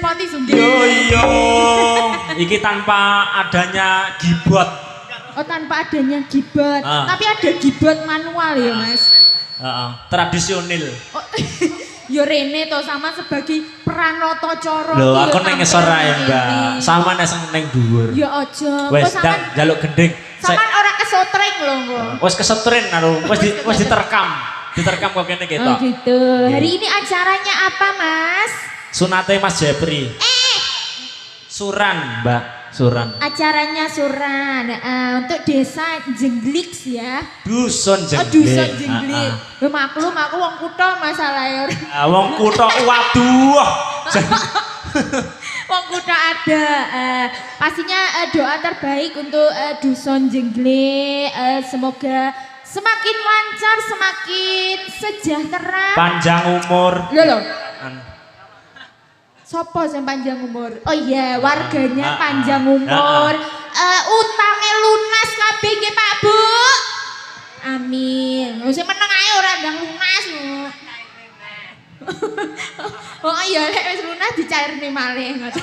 ngrespoti sungguh. Yo iya. Iki tanpa adanya gibot. Oh tanpa adanya gibot. Tapi ada gibot manual ya Mas. Tradisional. Oh, yo Rene to sama sebagai Pranoto Coro. Lho aku neng ngesor ae Mbak. Sama neng dhuwur. Ya aja. Wes ndang njaluk gending. Sampean ora kesotreng lho kok. Wes kesetren karo wes diterkam. Diterkam kok kene ketok. Oh gitu. Hari ini acaranya apa Mas? Sunate Mas Jepri. Suran Mbak. Suran. Acaranya suran untuk desa Jenggliks ya. Dusun Jenglik. Oh dusun Jenglik. Maklum aku wong kutha masalah ya. Wong kutha waduh. Wong kutha ada. Pastinya doa terbaik untuk dusun Jenglik. Semoga semakin lancar, semakin sejahtera. Panjang umur. Loh. Sopo sing panjang umur? Oh iya, warganya panjang umur. Utangnya lunas kabeh nggih Pak Bu. Amin. Wis meneng ae ora ndang lunas. Oh iya, lek wis lunas dicairne malih ngoten.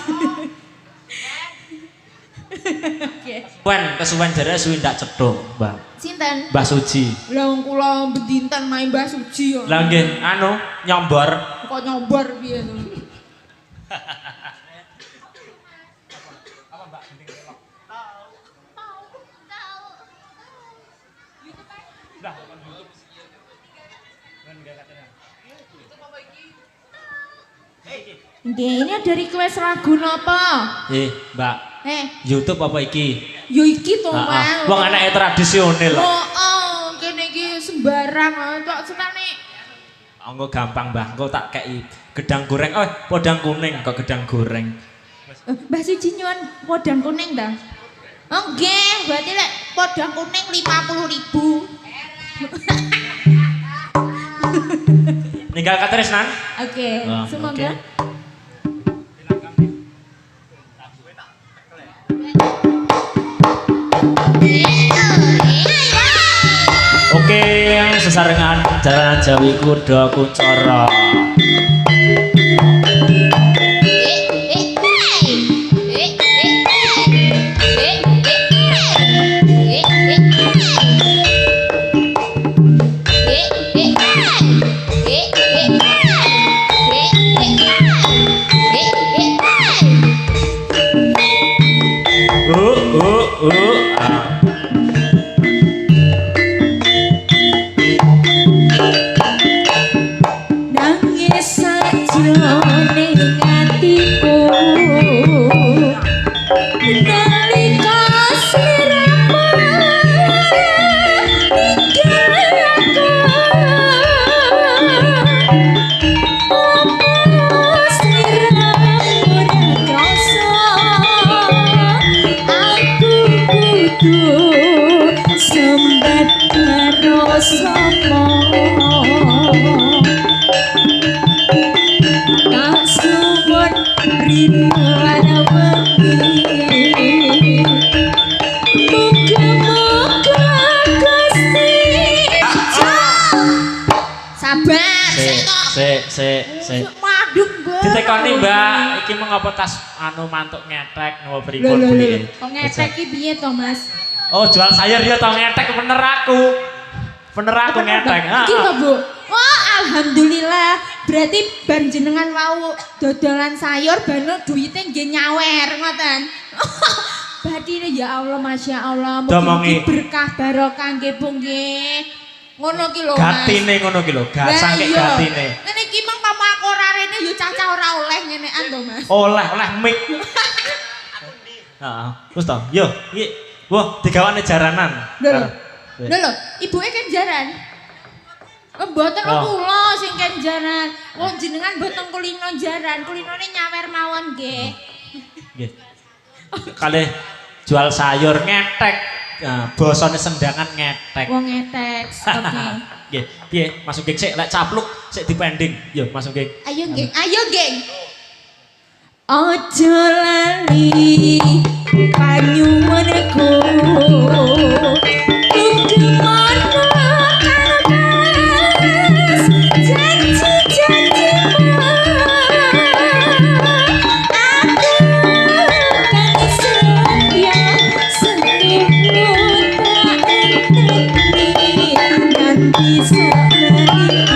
Wen kesuwen jare suwi ndak cethuk, Mbak. Sinten? Mbah Suci. Lah wong kula bedinten main Mbah Suci yo. Lah nggih, anu nyombor. Kok nyombor piye to? Nggih, ini ada request lagu napa? Mbak. YouTube apa iki? Yo iki to, Mang. Wong anake tradisional. Oh, kene iki sembarang tok senane. Engko gampang, Mbah. Engko tak kei gedang goreng. Oh, podang kuning kok gedang goreng. Mbah Suci nyuwun podang kuning ta? Oh, nggih, berarti lek podang kuning 50.000. Ninggal katresnan? Oke, semoga. Oke, sesarengan jalan Jawi kuda kucara. Ditekoni Mbak, iki mengapa tas anu mantuk ngetek ngopo pripun beli. Kok ngetek iki piye to, Mas? Oh, jual sayur ya to ngetek bener aku. Bener aku ngetek. Iki to, Bu. Wah, alhamdulillah. Berarti bar jenengan wau dodolan sayur bano duite nggih nyawer ngoten. Berarti ya Allah, Masya Allah, mugi berkah barokah nggih Bu nggih. Ngono ki lho Mas. Gatine ngono ki lho, sangke gatine. Ngene iki mong papa aku ora rene yo cacah ora oleh ngenekan to Mas. Oleh mik. Heeh. Wis to. Yo, iki. Wah, digawane jaranan. Lho, ibuke kan jaran. Mboten kula sing kan jaran. Wong jenengan mboten kulino jaran, kulinone nyawer mawon nggih. Nggih. Kalih jual sayur ngetek. Bosone sendangan ngetek. Wong ngetek. Oke. Nggih, piye? Masuk geng sik lek capluk sik dipending. Yo, masuk geng. Ayo geng, ayo geng. Ojo lali panyuwunku. Janji-janjimu menikah